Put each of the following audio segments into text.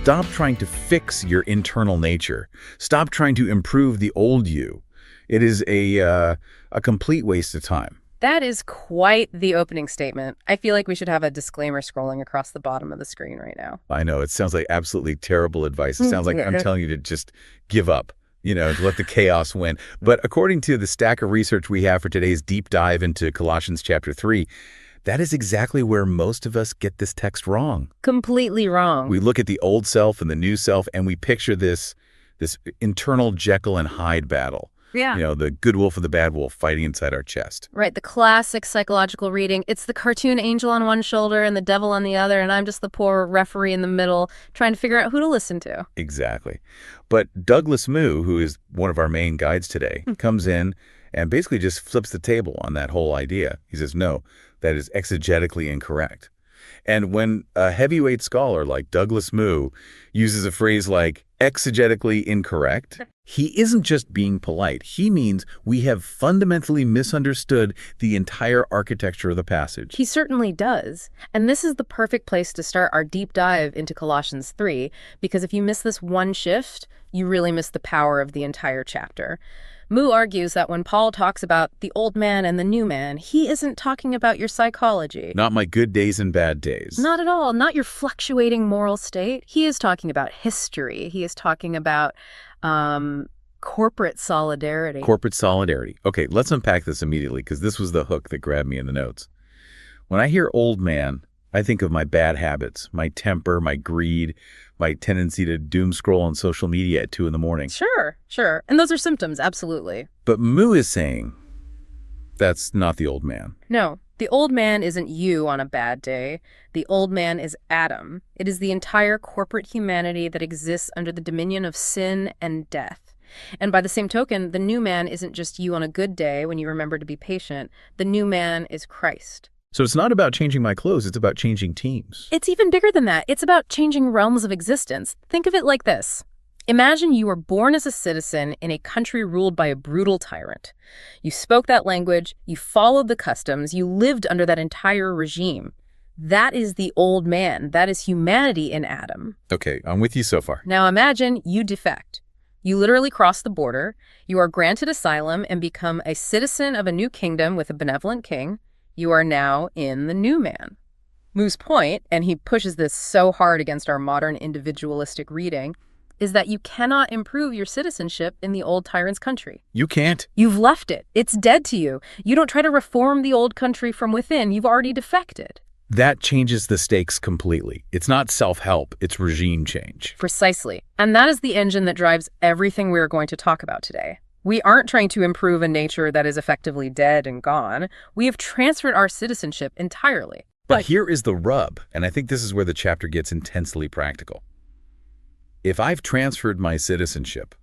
Stop trying to fix your internal nature. Stop trying to improve the old you. It is a complete waste of time. That is quite the opening statement. I feel like we should have a disclaimer scrolling across the bottom of the screen right now. I know. It sounds like absolutely terrible advice. It sounds like I'm telling you to just give up, to let the chaos win. But according to the stack of research we have for today's deep dive into Colossians chapter 3, that is exactly where most of us get this text wrong. Completely wrong. We look at the old self and the new self, and we picture this internal Jekyll and Hyde battle. Yeah. The good wolf and the bad wolf fighting inside our chest. Right, the classic psychological reading. It's the cartoon angel on one shoulder and the devil on the other, and I'm just the poor referee in the middle trying to figure out who to listen to. Exactly. But Douglas Moo, who is one of our main guides today, comes in and basically just flips the table on that whole idea. He says, no, that is exegetically incorrect. And when a heavyweight scholar like Douglas Moo uses a phrase like exegetically incorrect, he isn't just being polite. He means we have fundamentally misunderstood the entire architecture of the passage. He certainly does. And this is the perfect place to start our deep dive into Colossians 3, because if you miss this one shift, you really miss the power of the entire chapter. Moo argues that when Paul talks about the old man and the new man, he isn't talking about your psychology. Not my good days and bad days. Not at all. Not your fluctuating moral state. He is talking about history. He is talking about corporate solidarity. Corporate solidarity. Okay, let's unpack this immediately, because this was the hook that grabbed me in the notes. When I hear old man, I think of my bad habits, my temper, my greed, my tendency to doom scroll on social media at 2 a.m. Sure. And those are symptoms, absolutely. But Moo is saying that's not the old man. No, the old man isn't you on a bad day. The old man is Adam. It is the entire corporate humanity that exists under the dominion of sin and death. And by the same token, the new man isn't just you on a good day when you remember to be patient. The new man is Christ. So it's not about changing my clothes, it's about changing teams. It's even bigger than that. It's about changing realms of existence. Think of it like this. Imagine you were born as a citizen in a country ruled by a brutal tyrant. You spoke that language, you followed the customs, you lived under that entire regime. That is the old man. That is humanity in Adam. Okay, I'm with you so far. Now imagine you defect. You literally cross the border, you are granted asylum and become a citizen of a new kingdom with a benevolent king. You are now in the new man. Moo's point, and he pushes this so hard against our modern individualistic reading, is that you cannot improve your citizenship in the old tyrant's country. You can't. You've left it. It's dead to you. You don't try to reform the old country from within. You've already defected. That changes the stakes completely. It's not self-help, it's regime change. Precisely. And that is the engine that drives everything we're going to talk about today. We aren't trying to improve a nature that is effectively dead and gone. We have transferred our citizenship entirely. But here is the rub, and I think this is where the chapter gets intensely practical. If I've transferred my citizenship,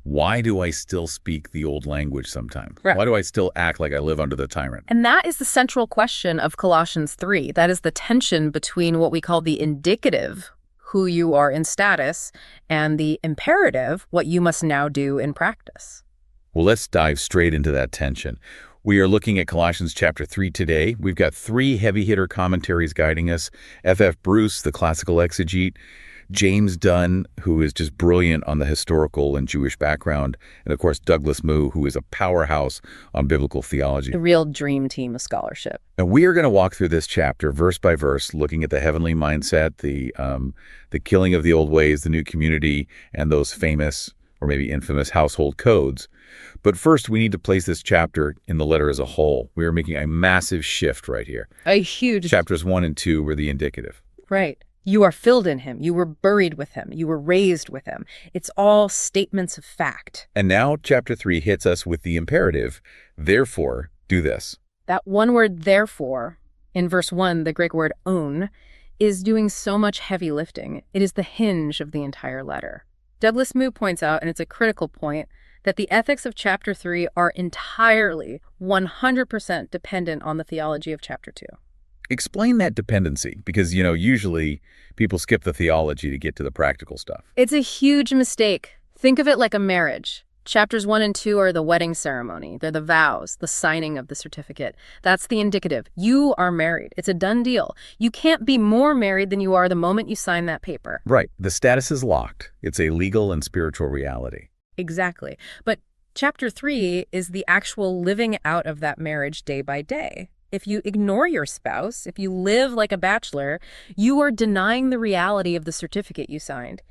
why do I still speak the old language sometimes? Right. Why do I still act like I live under the tyrant? And that is the central question of Colossians 3. That is the tension between what we call the indicative, who you are in status, and the imperative, what you must now do in practice. Well, let's dive straight into that tension. We are looking at Colossians chapter 3 today. We've got 3 heavy-hitter commentaries guiding us. F.F. Bruce, the classical exegete, James Dunn, who is just brilliant on the historical and Jewish background, and of course Douglas Moo, who is a powerhouse on biblical theology. The real dream team of scholarship. And we are going to walk through this chapter verse by verse, looking at the heavenly mindset, the killing of the old ways, the new community, and those famous or maybe infamous household codes. But first, we need to place this chapter in the letter as a whole. We are making a massive shift right here. A huge... Chapters 1 and 2 were the indicative. Right. You are filled in him. You were buried with him. You were raised with him. It's all statements of fact. And now chapter 3 hits us with the imperative, therefore, do this. That one word, therefore, in verse 1, the Greek word on, is doing so much heavy lifting. It is the hinge of the entire letter. Douglas Moo points out, and it's a critical point, that the ethics of chapter 3 are entirely, 100% dependent on the theology of chapter 2. Explain that dependency, because, usually people skip the theology to get to the practical stuff. It's a huge mistake. Think of it like a marriage. Chapters 1 and 2 are the wedding ceremony. They're the vows, the signing of the certificate. That's the indicative. You are married. It's a done deal. You can't be more married than you are the moment you sign that paper. Right. The status is locked. It's a legal and spiritual reality. Exactly. But chapter 3 is the actual living out of that marriage day by day. If you ignore your spouse, if you live like a bachelor, you are denying the reality of the certificate you signed.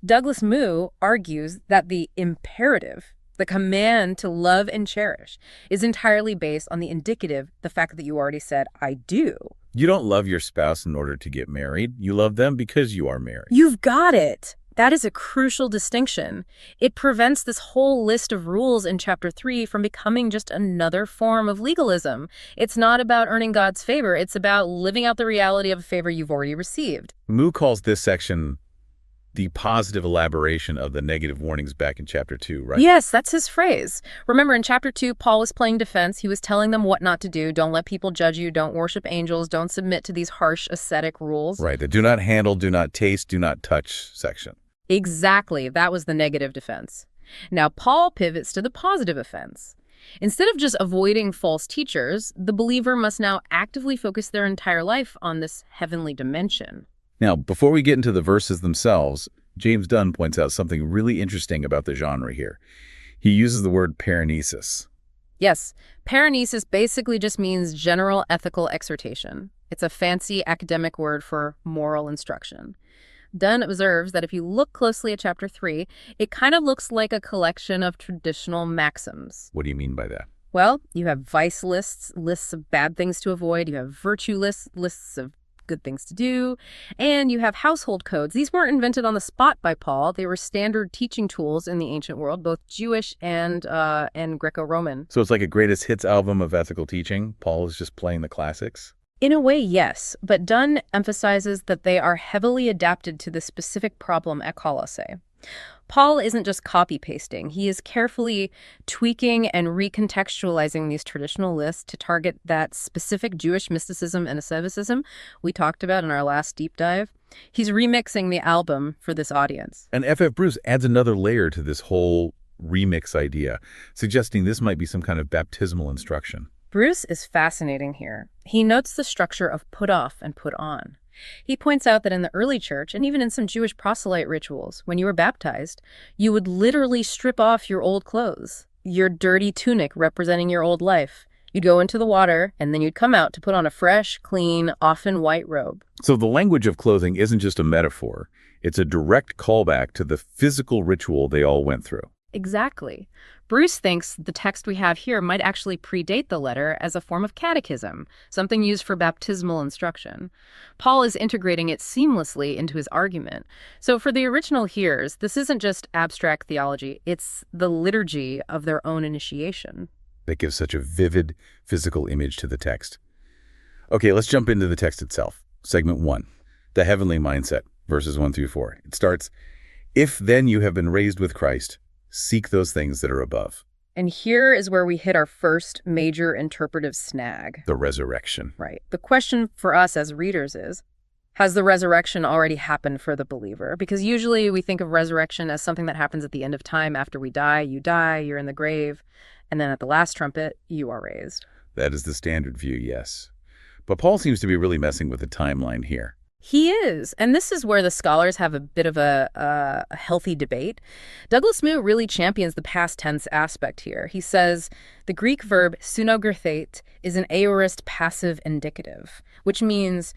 Douglas Moo argues that the imperative, the command to love and cherish, is entirely based on the indicative, the fact that you already said, I do. You don't love your spouse in order to get married. You love them because you are married. You've got it. That is a crucial distinction. It prevents this whole list of rules in chapter 3 from becoming just another form of legalism. It's not about earning God's favor. It's about living out the reality of a favor you've already received. Moo calls this section the positive elaboration of the negative warnings back in chapter 2, right? Yes, that's his phrase. Remember, in chapter 2, Paul was playing defense. He was telling them what not to do. Don't let people judge you. Don't worship angels. Don't submit to these harsh ascetic rules. Right, the do not handle, do not taste, do not touch section. Exactly. That was the negative defense. Now, Paul pivots to the positive offense. Instead of just avoiding false teachers, the believer must now actively focus their entire life on this heavenly dimension. Now, before we get into the verses themselves, James Dunn points out something really interesting about the genre here. He uses the word paranesis. Yes, paranesis basically just means general ethical exhortation. It's a fancy academic word for moral instruction. Dunn observes that if you look closely at chapter 3, it kind of looks like a collection of traditional maxims. What do you mean by that? Well, you have vice lists, lists of bad things to avoid. You have virtue lists, lists of good things to do, and you have household codes. These weren't invented on the spot by Paul. They were standard teaching tools in the ancient world, both Jewish and Greco-Roman. So it's like a greatest hits album of ethical teaching? Paul is just playing the classics? In a way, yes, but Dunn emphasizes that they are heavily adapted to the specific problem at Colossae. Paul isn't just copy-pasting. He is carefully tweaking and recontextualizing these traditional lists to target that specific Jewish mysticism and asceticism we talked about in our last deep dive. He's remixing the album for this audience. And F.F. Bruce adds another layer to this whole remix idea, suggesting this might be some kind of baptismal instruction. Bruce is fascinating here. He notes the structure of put off and put on. He points out that in the early church, and even in some Jewish proselyte rituals, when you were baptized, you would literally strip off your old clothes, your dirty tunic representing your old life. You'd go into the water, and then you'd come out to put on a fresh, clean, often white robe. So the language of clothing isn't just a metaphor. It's a direct callback to the physical ritual they all went through. Exactly. Bruce thinks the text we have here might actually predate the letter as a form of catechism, something used for baptismal instruction. Paul is integrating it seamlessly into his argument. So for the original hearers, this isn't just abstract theology, it's the liturgy of their own initiation. That gives such a vivid physical image to the text. Okay, let's jump into the text itself. Segment 1, the heavenly mindset, verses 1 through 4. It starts, "If then you have been raised with Christ, seek those things that are above." And here is where we hit our first major interpretive snag. The resurrection. Right. The question for us as readers is, has the resurrection already happened for the believer? Because usually we think of resurrection as something that happens at the end of time. After we die, you're in the grave, and then at the last trumpet, you are raised. That is the standard view, yes. But Paul seems to be really messing with the timeline here. He is, and this is where the scholars have a bit of a healthy debate. Douglas Moo really champions the past tense aspect here. He says the Greek verb sunogrithate is an aorist passive indicative, which means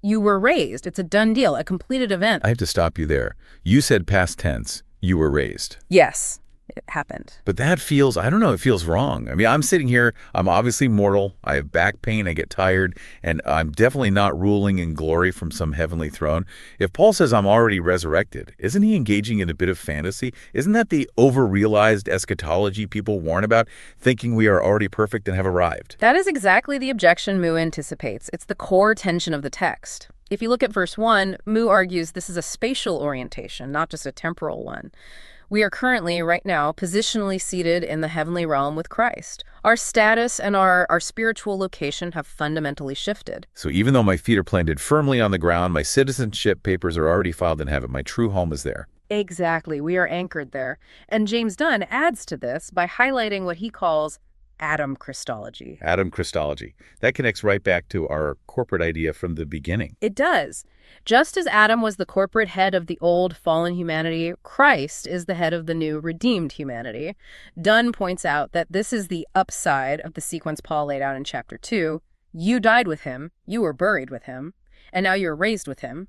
you were raised. It's a done deal, a completed event. I have to stop you there. You said past tense. You were raised. Yes. It happened. But that feels, I don't know, it feels wrong. I mean, I'm sitting here, I'm obviously mortal, I have back pain, I get tired, and I'm definitely not ruling in glory from some heavenly throne. If Paul says I'm already resurrected, isn't he engaging in a bit of fantasy? Isn't that the over-realized eschatology people warn about, thinking we are already perfect and have arrived? That is exactly the objection Moo anticipates. It's the core tension of the text. If you look at verse 1, Moo argues this is a spatial orientation, not just a temporal one. We are currently, right now, positionally seated in the heavenly realm with Christ. Our status and our spiritual location have fundamentally shifted. So even though my feet are planted firmly on the ground, my citizenship papers are already filed in heaven, my true home is there. Exactly. We are anchored there. And James Dunn adds to this by highlighting what he calls atom Christology. Atom Christology. That connects right back to our corporate idea from the beginning. It does. Just as Adam was the corporate head of the old fallen humanity, Christ is the head of the new redeemed humanity. Dunn points out that this is the upside of the sequence Paul laid out in chapter 2. You died with him, you were buried with him, and now you're raised with him.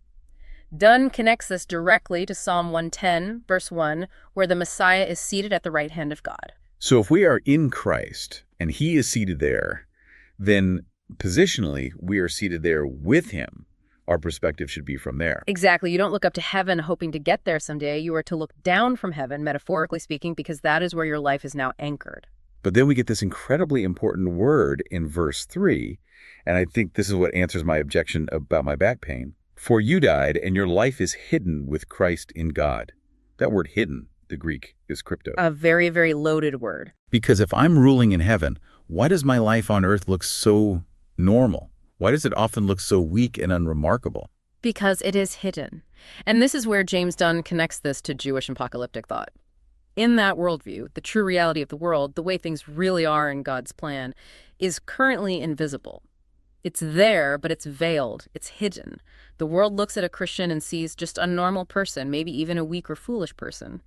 Dunn connects this directly to Psalm 110, verse 1, where the Messiah is seated at the right hand of God. So if we are in Christ and he is seated there, then positionally we are seated there with him. Our perspective should be from there. Exactly. You don't look up to heaven hoping to get there someday. You are to look down from heaven, metaphorically speaking, because that is where your life is now anchored. But then we get this incredibly important word in verse 3, and I think this is what answers my objection about my back pain. For you died, and your life is hidden with Christ in God. That word hidden, the Greek, is crypto. A very, very loaded word. Because if I'm ruling in heaven, why does my life on earth look so normal? Why does it often look so weak and unremarkable? Because it is hidden. And this is where James Dunn connects this to Jewish apocalyptic thought. In that worldview, the true reality of the world, the way things really are in God's plan, is currently invisible. It's there, but it's veiled. It's hidden. The world looks at a Christian and sees just a normal person, maybe even a weak or foolish person.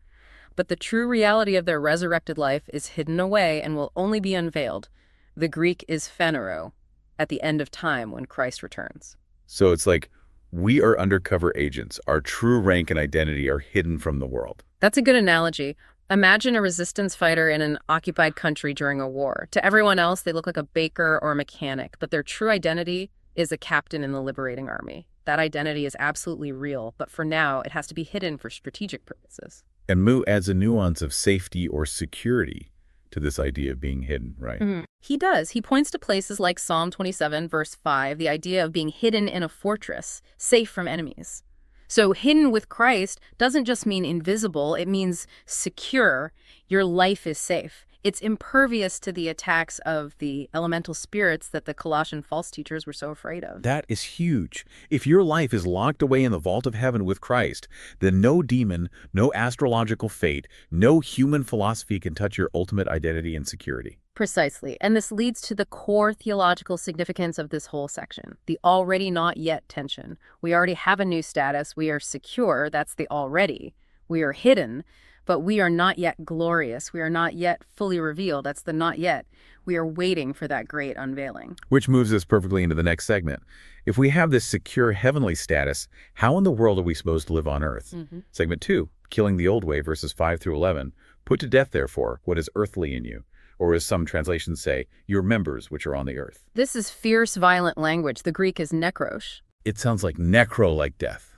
But the true reality of their resurrected life is hidden away and will only be unveiled. The Greek is phaneroo, at the end of time when Christ returns. So it's like we are undercover agents. Our true rank and identity are hidden from the world. That's a good analogy. Imagine a resistance fighter in an occupied country during a war. To everyone else, they look like a baker or a mechanic, but their true identity is a captain in the liberating army. That identity is absolutely real, but for now, it has to be hidden for strategic purposes. And Mu adds a nuance of safety or security to this idea of being hidden, right? He does. He points to places like Psalm 27, verse 5, the idea of being hidden in a fortress, safe from enemies. So hidden with Christ doesn't just mean invisible, it means secure. Your life is safe. It's impervious to the attacks of the elemental spirits that the Colossian false teachers were so afraid of. That is huge. If your life is locked away in the vault of heaven with Christ, then no demon, no astrological fate, no human philosophy can touch your ultimate identity and security. Precisely. And this leads to the core theological significance of this whole section, the already not yet tension. We already have a new status. We are secure. That's the already. We are hidden, but we are not yet glorious. We are not yet fully revealed. That's the not yet. We are waiting for that great unveiling. Which moves us perfectly into the next segment. If we have this secure heavenly status, how in the world are we supposed to live on earth? Segment 2, killing the old way, verses 5 through 11. Put to death, therefore, what is earthly in you. Or as some translations say, your members which are on the earth. This is fierce, violent language. The Greek is nekros. It sounds like necro, like death.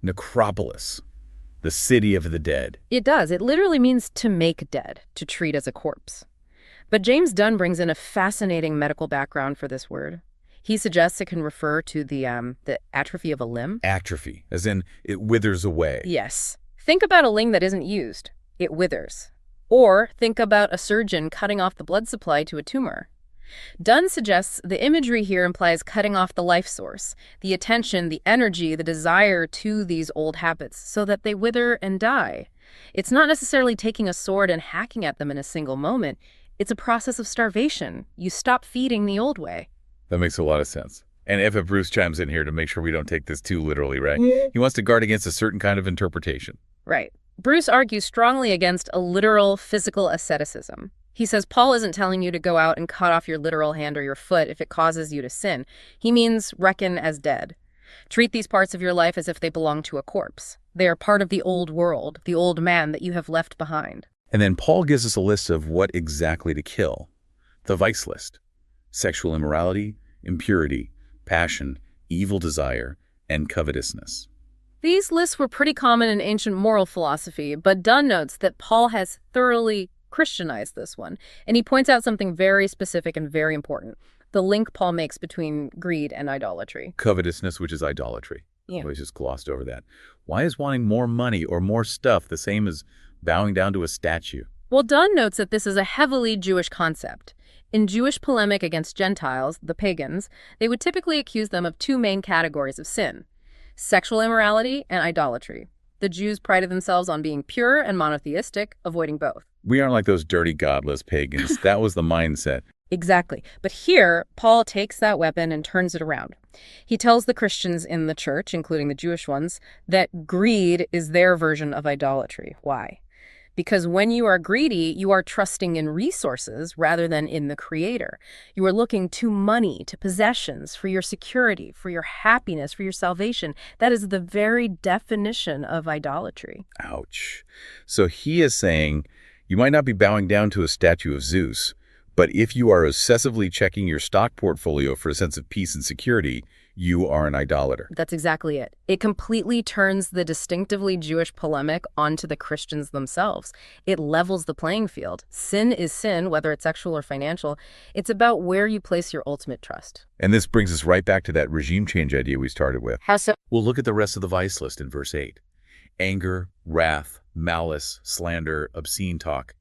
Necropolis, the city of the dead. It does. It literally means to make dead, to treat as a corpse. But James Dunn brings in a fascinating medical background for this word. He suggests it can refer to the atrophy of a limb. Atrophy, as in it withers away. Yes. Think about a limb that isn't used. It withers. Or think about a surgeon cutting off the blood supply to a tumor. Dunn suggests the imagery here implies cutting off the life source, the attention, the energy, the desire to these old habits so that they wither and die. It's not necessarily taking a sword and hacking at them in a single moment. It's a process of starvation. You stop feeding the old way. That makes a lot of sense. And if Bruce chimes in here to make sure we don't take this too literally, right? He wants to guard against a certain kind of interpretation. Right. Bruce argues strongly against a literal physical asceticism. He says Paul isn't telling you to go out and cut off your literal hand or your foot if it causes you to sin. He means reckon as dead. Treat these parts of your life as if they belong to a corpse. They are part of the old world, the old man that you have left behind. And then Paul gives us a list of what exactly to kill. The vice list: sexual immorality, impurity, passion, evil desire, and covetousness. These lists were pretty common in ancient moral philosophy, but Dunn notes that Paul has thoroughly Christianized this one, and he points out something very specific and very important, the link Paul makes between greed and idolatry. Covetousness, which is idolatry. Yeah. Always just glossed over that. Why is wanting more money or more stuff the same as bowing down to a statue? Well, Dunn notes that this is a heavily Jewish concept. In Jewish polemic against Gentiles, the pagans, they would typically accuse them of two main categories of sin: sexual immorality and idolatry. The Jews prided themselves on being pure and monotheistic, avoiding both. We aren't like those dirty, godless pagans. That was the mindset. Exactly. But here, Paul takes that weapon and turns it around. He tells the Christians in the church, including the Jewish ones, that greed is their version of idolatry. Why? Because when you are greedy, you are trusting in resources rather than in the Creator. You are looking to money, to possessions, for your security, for your happiness, for your salvation. That is the very definition of idolatry. Ouch. So he is saying you might not be bowing down to a statue of Zeus, but if you are obsessively checking your stock portfolio for a sense of peace and security, you are an idolater. That's exactly it. It completely turns the distinctively Jewish polemic onto the Christians themselves. It levels the playing field. Sin is sin, whether it's sexual or financial. It's about where you place your ultimate trust. And this brings us right back to that regime change idea we started with. How so? We'll look at the rest of the vice list in verse 8. Anger, wrath, malice, slander, obscene talk.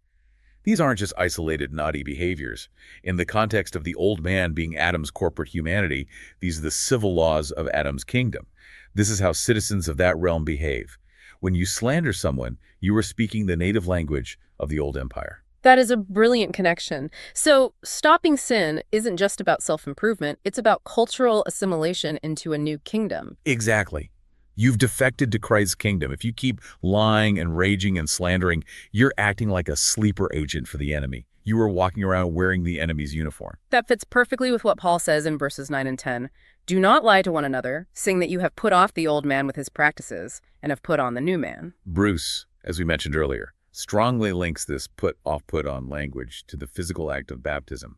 These aren't just isolated naughty behaviors. In the context of the old man being Adam's corporate humanity, these are the civil laws of Adam's kingdom. This is how citizens of that realm behave. When you slander someone, you are speaking the native language of the old empire. That is a brilliant connection. So stopping sin isn't just about self-improvement. It's about cultural assimilation into a new kingdom. Exactly. You've defected to Christ's kingdom. If you keep lying and raging and slandering, you're acting like a sleeper agent for the enemy. You are walking around wearing the enemy's uniform. That fits perfectly with what Paul says in verses 9 and 10. Do not lie to one another, seeing that you have put off the old man with his practices and have put on the new man. Bruce, as we mentioned earlier, strongly links this put-off-put-on language to the physical act of baptism.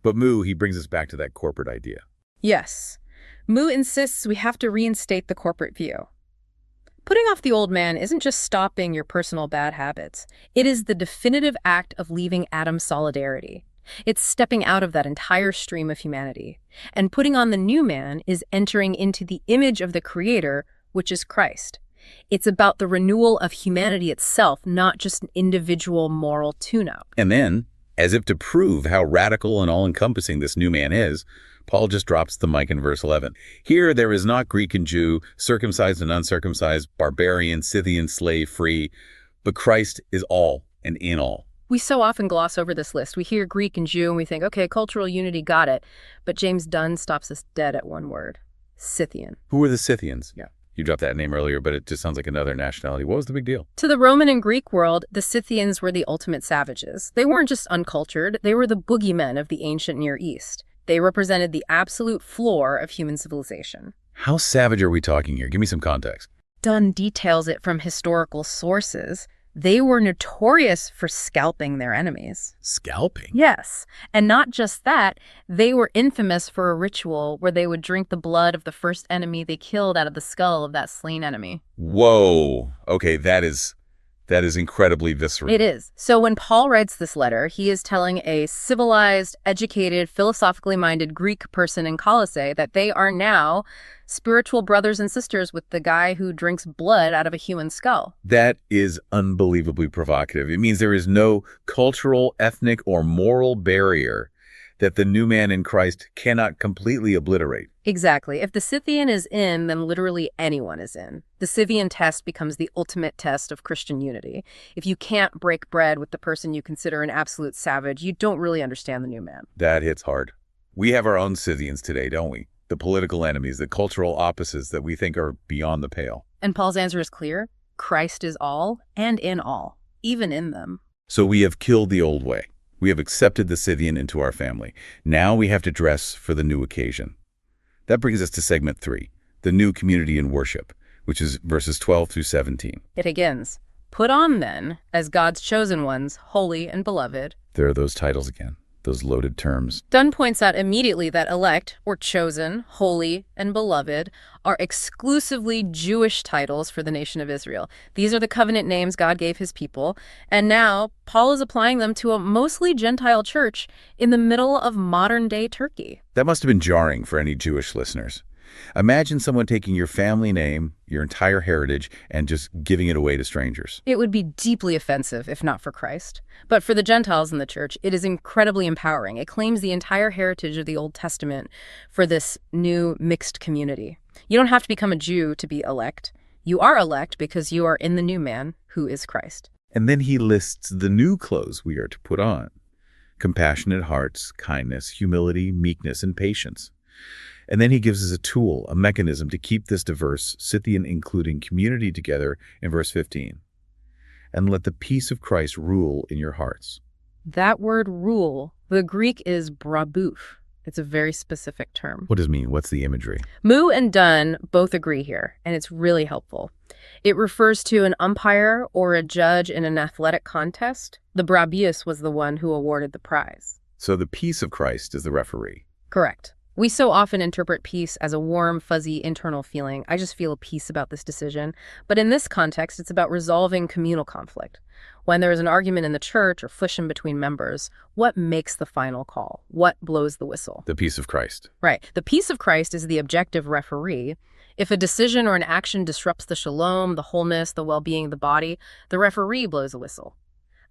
But he brings us back to that corporate idea. Yes. Mu insists we have to reinstate the corporate view. Putting off the old man isn't just stopping your personal bad habits. It is the definitive act of leaving Adam's solidarity. It's stepping out of that entire stream of humanity. And putting on the new man is entering into the image of the Creator, which is Christ. It's about the renewal of humanity itself, not just an individual moral tune-up. And then, as if to prove how radical and all-encompassing this new man is, Paul just drops the mic in verse 11. Here there is not Greek and Jew, circumcised and uncircumcised, barbarian, Scythian, slave, free, but Christ is all and in all. We so often gloss over this list. We hear Greek and Jew and we think, okay, cultural unity, got it. But James Dunn stops us dead at one word: Scythian. Who were the Scythians? Yeah. You dropped that name earlier, but it just sounds like another nationality. What was the big deal? To the Roman and Greek world, the Scythians were the ultimate savages. They weren't just uncultured, they were the boogeymen of the ancient Near East. They represented the absolute floor of human civilization. How savage are we talking here? Give me some context. Dunn details it from historical sources. They were notorious for scalping their enemies. Scalping? Yes. And not just that, they were infamous for a ritual where they would drink the blood of the first enemy they killed out of the skull of that slain enemy. Whoa. Okay, that is incredibly visceral. It is. So when Paul writes this letter, he is telling a civilized, educated, philosophically minded Greek person in Colossae that they are now spiritual brothers and sisters with the guy who drinks blood out of a human skull. That is unbelievably provocative. It means there is no cultural, ethnic, or moral barrier that the new man in Christ cannot completely obliterate. Exactly. If the Scythian is in, then literally anyone is in. The Scythian test becomes the ultimate test of Christian unity. If you can't break bread with the person you consider an absolute savage, you don't really understand the new man. That hits hard. We have our own Scythians today, don't we? The political enemies, the cultural opposites that we think are beyond the pale. And Paul's answer is clear. Christ is all and in all, even in them. So we have killed the old way. We have accepted the Scythian into our family. Now we have to dress for the new occasion. That brings us to segment 3, the new community in worship, which is verses 12 through 17. It begins, "Put on then, as God's chosen ones, holy and beloved." There are those titles again, those loaded terms. Dunn points out immediately that elect, or chosen, holy, and beloved are exclusively Jewish titles for the nation of Israel. These are the covenant names God gave his people, and now Paul is applying them to a mostly Gentile church in the middle of modern-day Turkey. That must have been jarring for any Jewish listeners. Imagine someone taking your family name, your entire heritage, and just giving it away to strangers. It would be deeply offensive if not for Christ. But for the Gentiles in the church, it is incredibly empowering. It claims the entire heritage of the Old Testament for this new mixed community. You don't have to become a Jew to be elect. You are elect because you are in the new man, who is Christ. And then he lists the new clothes we are to put on: compassionate hearts, kindness, humility, meekness, and patience. And then he gives us a tool, a mechanism to keep this diverse, Scythian including community together in verse 15. And let the peace of Christ rule in your hearts. That word rule, the Greek is brabouf. It's a very specific term. What does it mean? What's the imagery? Moo and Dunn both agree here, and it's really helpful. It refers to an umpire or a judge in an athletic contest. The brabius was the one who awarded the prize. So the peace of Christ is the referee. Correct. We so often interpret peace as a warm, fuzzy, internal feeling. I just feel peace about this decision. But in this context, it's about resolving communal conflict. When there is an argument in the church or friction between members, what makes the final call? What blows the whistle? The peace of Christ. Right. The peace of Christ is the objective referee. If a decision or an action disrupts the shalom, the wholeness, the well-being of the body, the referee blows a whistle.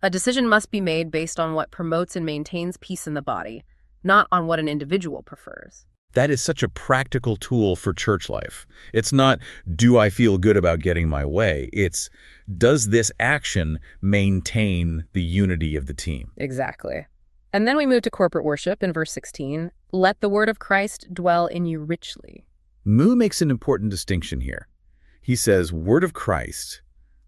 A decision must be made based on what promotes and maintains peace in the body, not on what an individual prefers. That is such a practical tool for church life. It's not, do I feel good about getting my way? It's, does this action maintain the unity of the team? Exactly. And then we move to corporate worship in verse 16. Let the word of Christ dwell in you richly. Moo makes an important distinction here. He says, word of Christ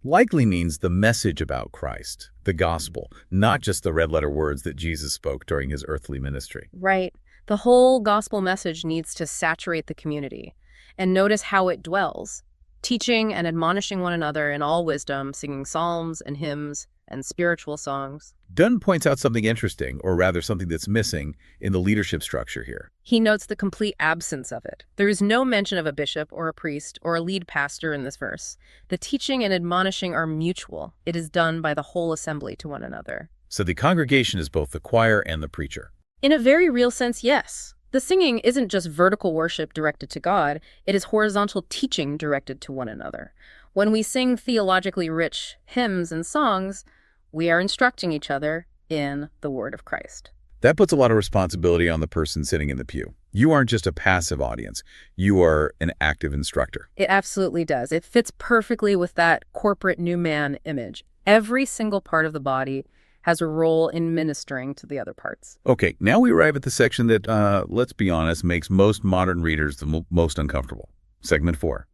likely means the message about Christ, the gospel, not just the red-letter words that Jesus spoke during his earthly ministry. Right. The whole gospel message needs to saturate the community. And notice how it dwells, teaching and admonishing one another in all wisdom, singing psalms and hymns and spiritual songs. Dunn points out something interesting, or rather something that's missing, in the leadership structure here. He notes the complete absence of it. There is no mention of a bishop or a priest or a lead pastor in this verse. The teaching and admonishing are mutual. It is done by the whole assembly to one another. So the congregation is both the choir and the preacher. In a very real sense, yes. The singing isn't just vertical worship directed to God. It is horizontal teaching directed to one another. When we sing theologically rich hymns and songs, we are instructing each other in the word of Christ. That puts a lot of responsibility on the person sitting in the pew. You aren't just a passive audience. You are an active instructor. It absolutely does. It fits perfectly with that corporate new man image. Every single part of the body has a role in ministering to the other parts. Okay, now we arrive at the section that, let's be honest, makes most modern readers the most uncomfortable. Segment 4.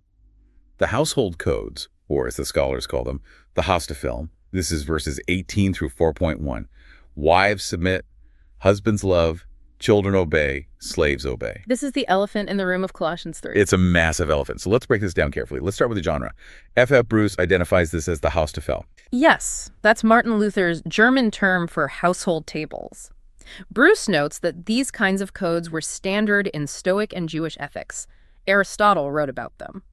The household codes, or as the scholars call them, the Haustafilm. This is verses 18 through 4.1. Wives submit, husbands love, children obey, slaves obey. This is the elephant in the room of Colossians 3. It's a massive elephant, so let's break this down carefully. Let's start with the genre. F.F. Bruce identifies this as the Haustafel. Yes, that's Martin Luther's German term for household tables. Bruce notes that these kinds of codes were standard in Stoic and Jewish ethics. Aristotle wrote about them.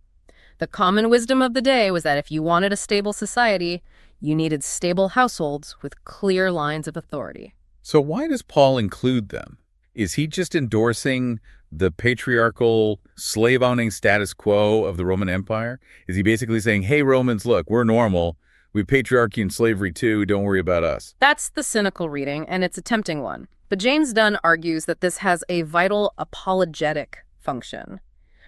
The common wisdom of the day was that if you wanted a stable society, you needed stable households with clear lines of authority. So why does Paul include them? Is he just endorsing the patriarchal, slave-owning status quo of the Roman Empire? Is he basically saying, hey, Romans, look, we're normal. We have patriarchy and slavery too. Don't worry about us. That's the cynical reading, and it's a tempting one. But James Dunn argues that this has a vital apologetic function.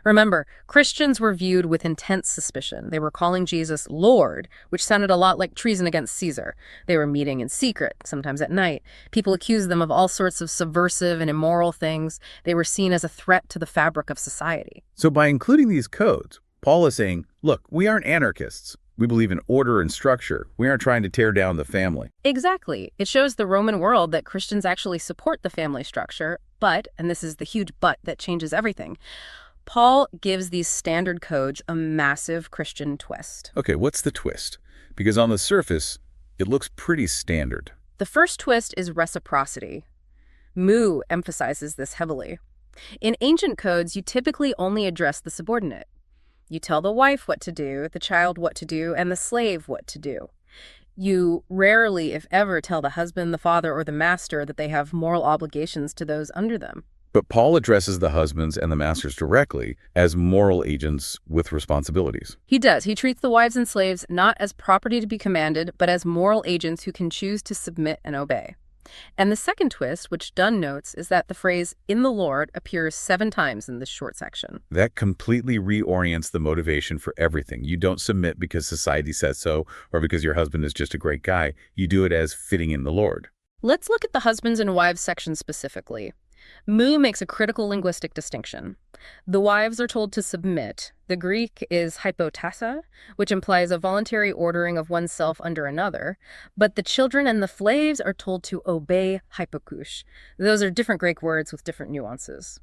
Remember, Christians were viewed with intense suspicion. They were calling Jesus Lord, which sounded a lot like treason against Caesar. They were meeting in secret, sometimes at night. People accused them of all sorts of subversive and immoral things. They were seen as a threat to the fabric of society. So by including these codes, Paul is saying, look, we aren't anarchists. We believe in order and structure. We aren't trying to tear down the family. Exactly. It shows the Roman world that Christians actually support the family structure, but, and this is the huge but that changes everything, Paul gives these standard codes a massive Christian twist. Okay, what's the twist? Because on the surface, it looks pretty standard. The first twist is reciprocity. Moo emphasizes this heavily. In ancient codes, you typically only address the subordinate. You tell the wife what to do, the child what to do, and the slave what to do. You rarely, if ever, tell the husband, the father, or the master that they have moral obligations to those under them. But Paul addresses the husbands and the masters directly as moral agents with responsibilities. He does. He treats the wives and slaves not as property to be commanded, but as moral agents who can choose to submit and obey. And the second twist, which Dunn notes, is that the phrase "in the Lord" appears 7 times in this short section. That completely reorients the motivation for everything. You don't submit because society says so or because your husband is just a great guy. You do it as fitting in the Lord. Let's look at the husbands and wives section specifically. Mu makes a critical linguistic distinction. The wives are told to submit. The Greek is hypotassa, which implies a voluntary ordering of oneself under another, but the children and the slaves are told to obey, hypokoush. Those are different Greek words with different nuances.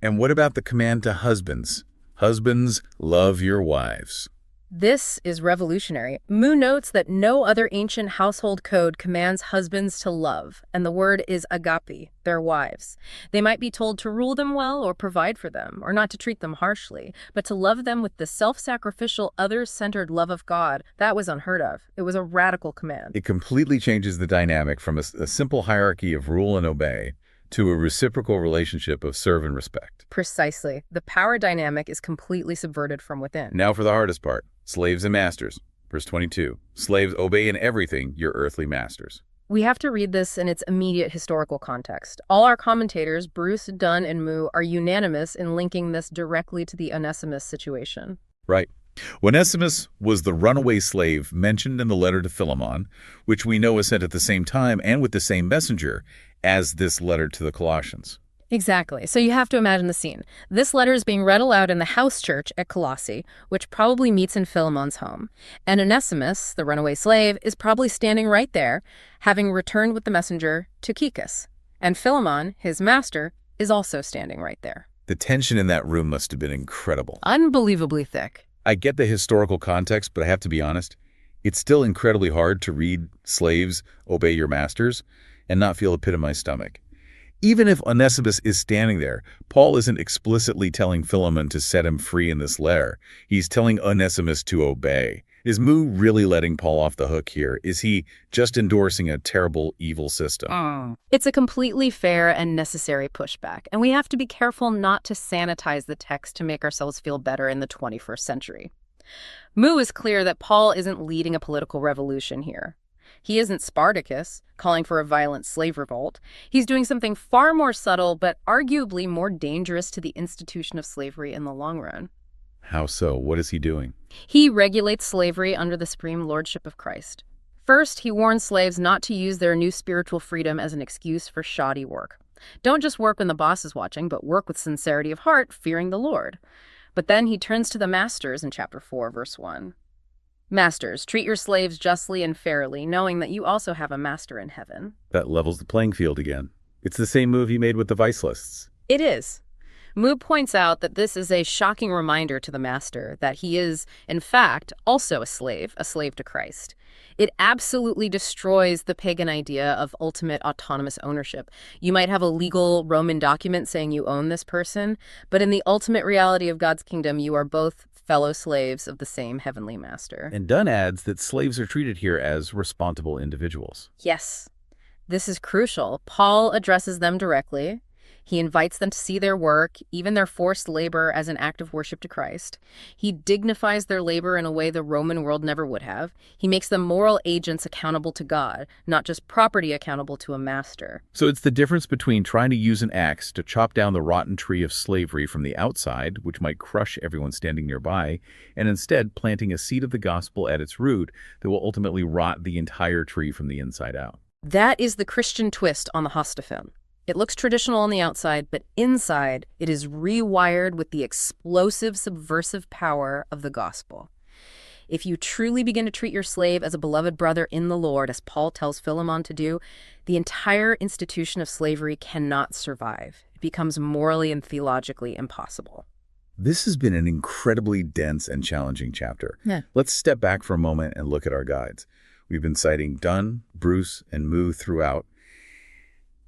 And what about the command to husbands? Husbands, love your wives. This is revolutionary. Mu notes that no other ancient household code commands husbands to love, and the word is agape, their wives. They might be told to rule them well or provide for them, or not to treat them harshly, but to love them with the self-sacrificial, others-centered love of God. That was unheard of. It was a radical command. It completely changes the dynamic from a simple hierarchy of rule and obey to a reciprocal relationship of serve and respect. Precisely. The power dynamic is completely subverted from within. Now for the hardest part. Slaves and masters. Verse 22. Slaves, obey in everything your earthly masters. We have to read this in its immediate historical context. All our commentators, Bruce, Dunn, and Mu, are unanimous in linking this directly to the Onesimus situation. Right. Onesimus was the runaway slave mentioned in the letter to Philemon, which we know was sent at the same time and with the same messenger as this letter to the Colossians. Exactly. So you have to imagine the scene. This letter is being read aloud in the house church at Colossae, which probably meets in Philemon's home. And Onesimus, the runaway slave, is probably standing right there, having returned with the messenger to Tychicus. And Philemon, his master, is also standing right there. The tension in that room must have been incredible. Unbelievably thick. I get the historical context, but I have to be honest, it's still incredibly hard to read slaves, obey your masters, and not feel a pit in my stomach. Even if Onesimus is standing there, Paul isn't explicitly telling Philemon to set him free in this letter. He's telling Onesimus to obey. Is Mu really letting Paul off the hook here? Is he just endorsing a terrible, evil system? It's a completely fair and necessary pushback, and we have to be careful not to sanitize the text to make ourselves feel better in the 21st century. Mu is clear that Paul isn't leading a political revolution here. He isn't Spartacus, calling for a violent slave revolt. He's doing something far more subtle, but arguably more dangerous to the institution of slavery in the long run. How so? What is he doing? He regulates slavery under the supreme lordship of Christ. First, he warns slaves not to use their new spiritual freedom as an excuse for shoddy work. Don't just work when the boss is watching, but work with sincerity of heart, fearing the Lord. But then he turns to the masters in chapter 4, verse 1. Masters, treat your slaves justly and fairly, knowing that you also have a master in heaven. That levels the playing field again. It's the same move he made with the vice lists. It is. Mu points out that this is a shocking reminder to the master that he is, in fact, also a slave to Christ. It absolutely destroys the pagan idea of ultimate autonomous ownership. You might have a legal Roman document saying you own this person, but in the ultimate reality of God's kingdom, you are both fellow slaves of the same heavenly master. And Dunn adds that slaves are treated here as responsible individuals. Yes, this is crucial. Paul addresses them directly. He invites them to see their work, even their forced labor, as an act of worship to Christ. He dignifies their labor in a way the Roman world never would have. He makes them moral agents accountable to God, not just property accountable to a master. So it's the difference between trying to use an axe to chop down the rotten tree of slavery from the outside, which might crush everyone standing nearby, and instead planting a seed of the gospel at its root that will ultimately rot the entire tree from the inside out. That is the Christian twist on the Hostafim. It looks traditional on the outside, but inside it is rewired with the explosive, subversive power of the gospel. If you truly begin to treat your slave as a beloved brother in the Lord, as Paul tells Philemon to do, the entire institution of slavery cannot survive. It becomes morally and theologically impossible. This has been an incredibly dense and challenging chapter. Yeah. Let's step back for a moment and look at our guides. We've been citing Dunn, Bruce, and Mu throughout.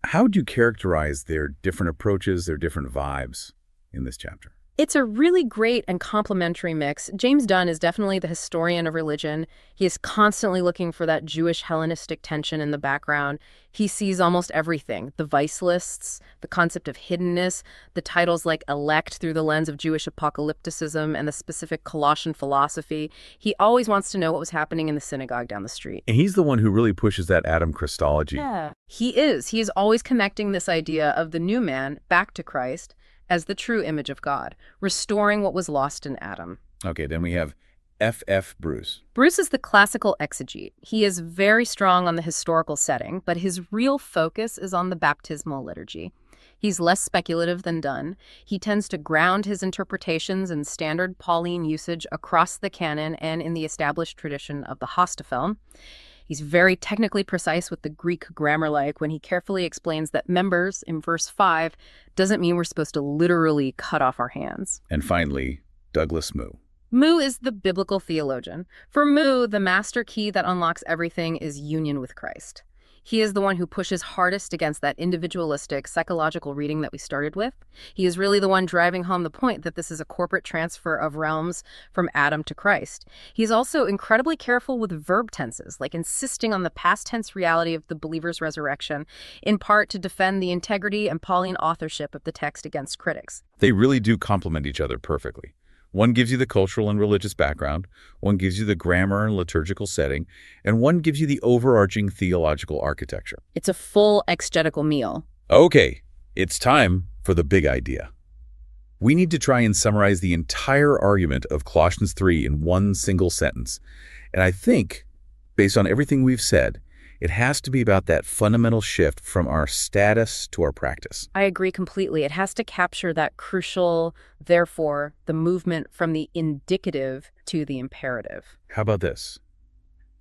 How would you characterize their different approaches, their different vibes in this chapter? It's a really great and complementary mix. James Dunn is definitely the historian of religion. He is constantly looking for that Jewish Hellenistic tension in the background. He sees almost everything, the vice lists, the concept of hiddenness, the titles like elect through the lens of Jewish apocalypticism, and the specific Colossian philosophy. He always wants to know what was happening in the synagogue down the street. And he's the one who really pushes that Adam Christology. Yeah. He is. He is always connecting this idea of the new man back to Christ as the true image of God, restoring what was lost in Adam. Okay, then we have F.F. Bruce. Bruce is the classical exegete. He is very strong on the historical setting, but his real focus is on the baptismal liturgy. He's less speculative than Dunn. He tends to ground his interpretations in standard Pauline usage across the canon and in the established tradition of the Hostafel. He's very technically precise with the Greek grammar, like when he carefully explains that members in verse 5 doesn't mean we're supposed to literally cut off our hands. And finally, Douglas Moo. Moo is the biblical theologian. For Moo, the master key that unlocks everything is union with Christ. He is the one who pushes hardest against that individualistic psychological reading that we started with. He is really the one driving home the point that this is a corporate transfer of realms from Adam to Christ. He's also incredibly careful with verb tenses, like insisting on the past tense reality of the believer's resurrection, in part to defend the integrity and Pauline authorship of the text against critics. They really do complement each other perfectly. One gives you the cultural and religious background, one gives you the grammar and liturgical setting, and one gives you the overarching theological architecture. It's a full exegetical meal. Okay, it's time for the big idea. We need to try and summarize the entire argument of Colossians 3 in one single sentence. And I think, based on everything we've said, it has to be about that fundamental shift from our status to our practice. I agree completely. It has to capture that crucial, therefore, the movement from the indicative to the imperative. How about this?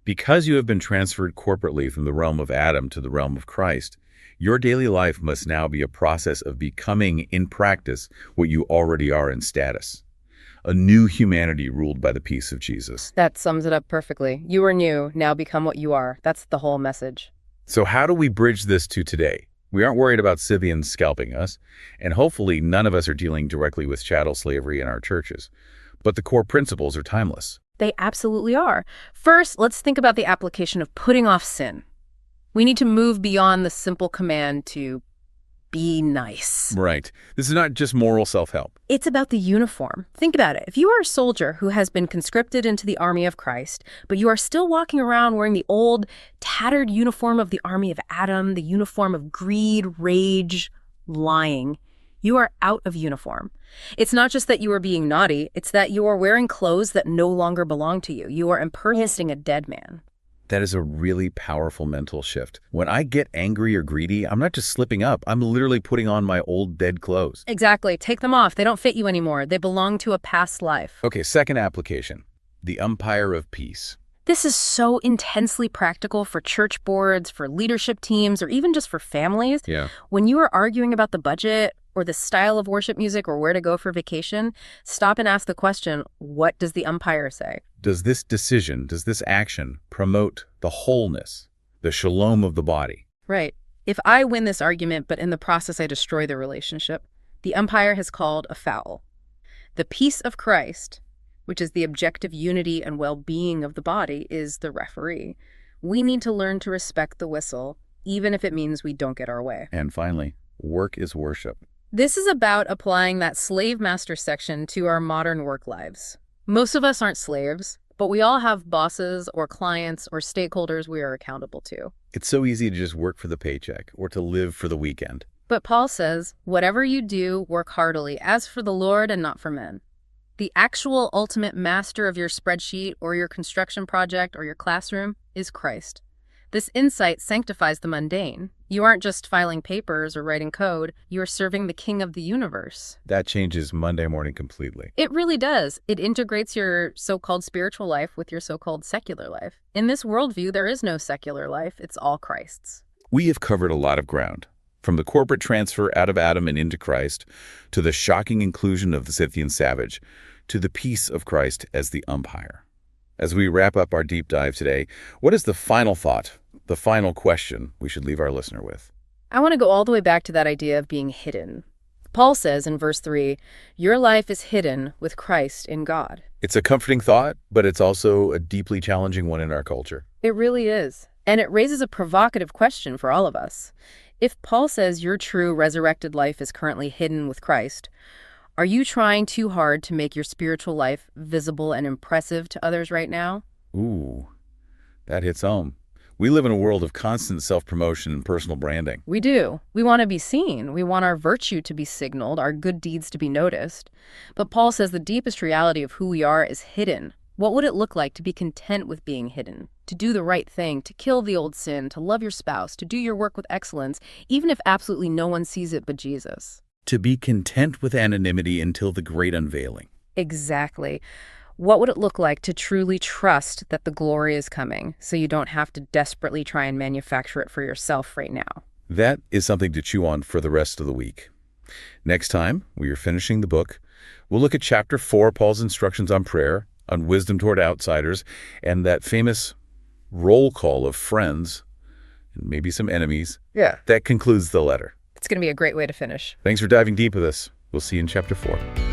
Because you have been transferred corporately from the realm of Adam to the realm of Christ, your daily life must now be a process of becoming, in practice, what you already are in status. A new humanity ruled by the peace of Jesus. That sums it up perfectly. You are new, now become what you are. That's the whole message. So how do we bridge this to today? We aren't worried about Scythians scalping us, and hopefully none of us are dealing directly with chattel slavery in our churches. But the core principles are timeless. They absolutely are. First, let's think about the application of putting off sin. We need to move beyond the simple command to be nice. Right. This is not just moral self-help. It's about the uniform. Think about it. If you are a soldier who has been conscripted into the army of Christ, but you are still walking around wearing the old, tattered uniform of the army of Adam, the uniform of greed, rage, lying, you are out of uniform. It's not just that you are being naughty, it's that you are wearing clothes that no longer belong to you. You are impersonating a dead man. That is a really powerful mental shift. When I get angry or greedy, I'm not just slipping up. I'm literally putting on my old dead clothes. Exactly. Take them off. They don't fit you anymore. They belong to a past life. Okay, second application. The umpire of peace. This is so intensely practical for church boards, for leadership teams, or even just for families. Yeah. When you are arguing about the budget or the style of worship music or where to go for vacation, stop and ask the question, what does the umpire say? Does this decision, does this action promote the wholeness, the shalom of the body? Right. If I win this argument, but in the process I destroy the relationship, the umpire has called a foul. The peace of Christ, which is the objective unity and well-being of the body, is the referee. We need to learn to respect the whistle, even if it means we don't get our way. And finally, work is worship. This is about applying that slave master section to our modern work lives. Most of us aren't slaves, but we all have bosses or clients or stakeholders we are accountable to. It's so easy to just work for the paycheck or to live for the weekend. But Paul says, whatever you do, work heartily, as for the Lord and not for men. The actual ultimate master of your spreadsheet or your construction project or your classroom is Christ. This insight sanctifies the mundane. You aren't just filing papers or writing code, you are serving the King of the universe. That changes Monday morning completely. It really does. It integrates your so-called spiritual life with your so-called secular life. In this worldview, there is no secular life. It's all Christ's. We have covered a lot of ground, from the corporate transfer out of Adam and into Christ, to the shocking inclusion of the Scythian savage, to the peace of Christ as the umpire. As we wrap up our deep dive today, what is the final thought, the final question we should leave our listener with? I want to go all the way back to that idea of being hidden. Paul says in verse 3, your life is hidden with Christ in God. It's a comforting thought, but it's also a deeply challenging one in our culture. It really is. And it raises a provocative question for all of us. If Paul says your true resurrected life is currently hidden with Christ, are you trying too hard to make your spiritual life visible and impressive to others right now? Ooh, that hits home. We live in a world of constant self-promotion and personal branding. We do. We want to be seen. We want our virtue to be signaled, our good deeds to be noticed. But Paul says the deepest reality of who we are is hidden. What would it look like to be content with being hidden? To do the right thing, to kill the old sin, to love your spouse, to do your work with excellence, even if absolutely no one sees it but Jesus. To be content with anonymity until the great unveiling. Exactly. What would it look like to truly trust that the glory is coming so you don't have to desperately try and manufacture it for yourself right now? That is something to chew on for the rest of the week. Next time, we are finishing the book, we'll look at chapter 4, Paul's instructions on prayer, on wisdom toward outsiders, and that famous roll call of friends, and maybe some enemies. Yeah. That concludes the letter. It's going to be a great way to finish. Thanks for diving deep with us. We'll see you in chapter 4.